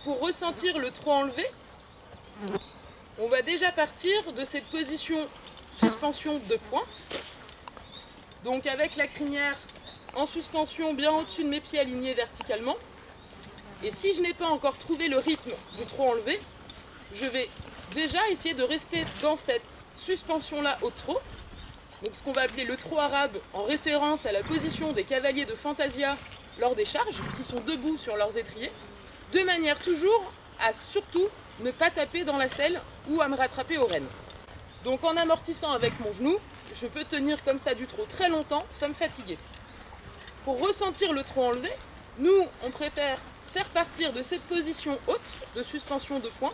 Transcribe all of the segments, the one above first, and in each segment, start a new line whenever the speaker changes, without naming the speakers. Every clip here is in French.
Pour ressentir le trot enlevé, on va déjà partir de cette position suspension de poing. Donc avec la crinière en suspension bien au-dessus de mes pieds alignés verticalement. Et si je n'ai pas encore trouvé le rythme du trot enlevé, je vais déjà essayer de rester dans cette suspension-là au trot. Donc ce qu'on va appeler le trot arabe, en référence à la position des cavaliers de Fantasia lors des charges, qui sont debout sur leurs étriers, de manière toujours à surtout ne pas taper dans la selle ou à me rattraper aux rênes. Donc en amortissant avec mon genou, je peux tenir comme ça du trot très longtemps sans me fatiguer. Pour ressentir le trot enlevé, nous on préfère faire partir de cette position haute de suspension de poing.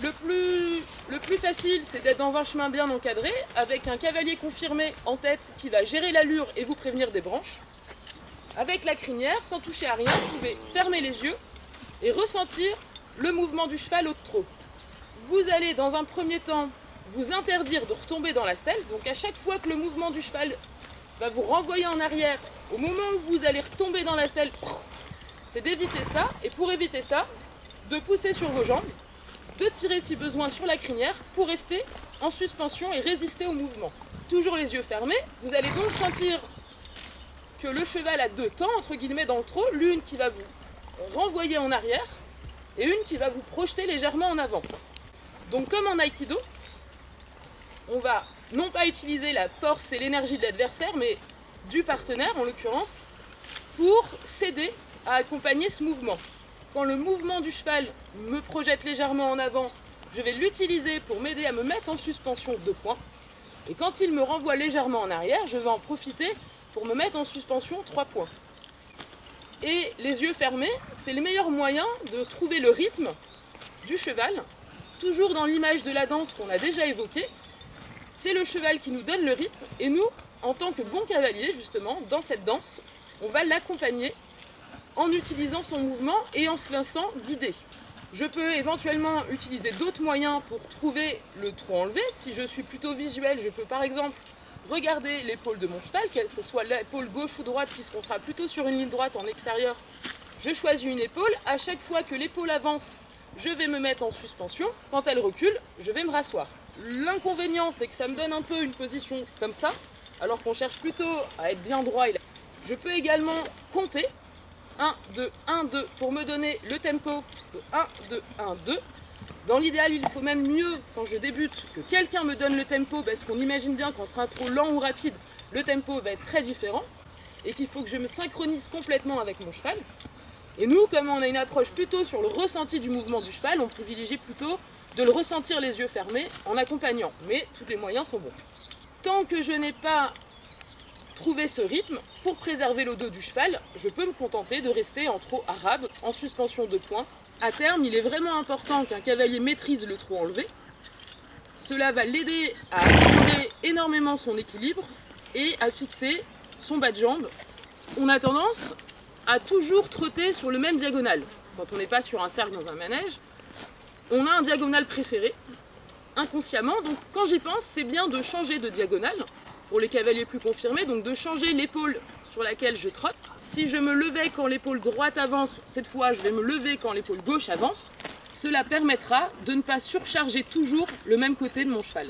Le plus facile, c'est d'être dans un chemin bien encadré, avec un cavalier confirmé en tête qui va gérer l'allure et vous prévenir des branches. Avec la crinière, sans toucher à rien, vous pouvez fermer les yeux et ressentir le mouvement du cheval au trot. Vous allez dans un premier temps vous interdire de retomber dans la selle. Donc à chaque fois que le mouvement du cheval va vous renvoyer en arrière, au moment où vous allez retomber dans la selle, c'est d'éviter ça. Et pour éviter ça, de pousser sur vos jambes, de tirer si besoin sur la crinière pour rester en suspension et résister au mouvement. Toujours les yeux fermés, vous allez donc sentir que le cheval a deux temps, entre guillemets, dans le trot, l'une qui va vous renvoyer en arrière et une qui va vous projeter légèrement en avant. Donc comme en Aikido, on va non pas utiliser la force et l'énergie de l'adversaire, mais du partenaire en l'occurrence, pour s'aider à accompagner ce mouvement. Quand le mouvement du cheval me projette légèrement en avant, je vais l'utiliser pour m'aider à me mettre en suspension de poing. Et quand il me renvoie légèrement en arrière, je vais en profiter pour me mettre en suspension 3 points. Et les yeux fermés, c'est le meilleur moyen de trouver le rythme du cheval, toujours dans l'image de la danse qu'on a déjà évoquée. C'est le cheval qui nous donne le rythme, et nous, en tant que bons cavaliers, justement, dans cette danse, on va l'accompagner en utilisant son mouvement et en se laissant guider. Je peux éventuellement utiliser d'autres moyens pour trouver le trot enlevé. Si je suis plutôt visuel, je peux par exemple regarder l'épaule de mon cheval, que ce soit l'épaule gauche ou droite, puisqu'on sera plutôt sur une ligne droite en extérieur. Je choisis une épaule. À chaque fois que l'épaule avance, je vais me mettre en suspension. Quand elle recule, je vais me rasseoir. L'inconvénient, c'est que ça me donne un peu une position comme ça, alors qu'on cherche plutôt à être bien droit. Je peux également compter 1, 2, 1, 2 pour me donner le tempo de 1, 2, 1, 2. Dans l'idéal, il faut même mieux, quand je débute, que quelqu'un me donne le tempo, parce qu'on imagine bien qu'entre un trot lent ou rapide, le tempo va être très différent, et qu'il faut que je me synchronise complètement avec mon cheval. Et nous, comme on a une approche plutôt sur le ressenti du mouvement du cheval, on privilégie plutôt de le ressentir les yeux fermés en accompagnant, mais tous les moyens sont bons. Tant que je n'ai pas trouvé ce rythme, pour préserver le dos du cheval, je peux me contenter de rester en trot arabe, en suspension de poing. À terme, il est vraiment important qu'un cavalier maîtrise le trot enlevé. Cela va l'aider à améliorer énormément son équilibre et à fixer son bas de jambe. On a tendance à toujours trotter sur le même diagonale. Quand on n'est pas sur un cercle dans un manège, on a un diagonal préféré, inconsciemment. Donc quand j'y pense, c'est bien de changer de diagonale pour les cavaliers plus confirmés, donc de changer l'épaule sur laquelle je trotte. Si je me levais quand l'épaule droite avance, cette fois je vais me lever quand l'épaule gauche avance. Cela permettra de ne pas surcharger toujours le même côté de mon cheval.